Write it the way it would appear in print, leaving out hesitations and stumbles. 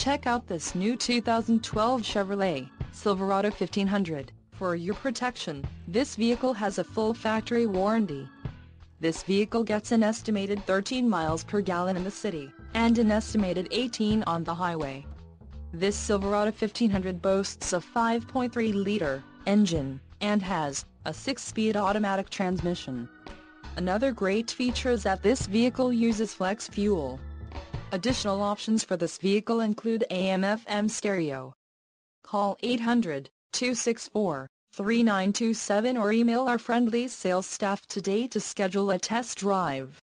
Check out this new 2012 Chevrolet Silverado 1500. For your protection, this vehicle has a full factory warranty. This vehicle gets an estimated 13 miles per gallon in the city, and an estimated 18 on the highway. This Silverado 1500 boasts a 5.3-liter engine, and has a 6-speed automatic transmission. Another great feature is that this vehicle uses flex fuel. Additional options for this vehicle include AM/FM stereo. Call 800-264-3927 or email our friendly sales staff today to schedule a test drive.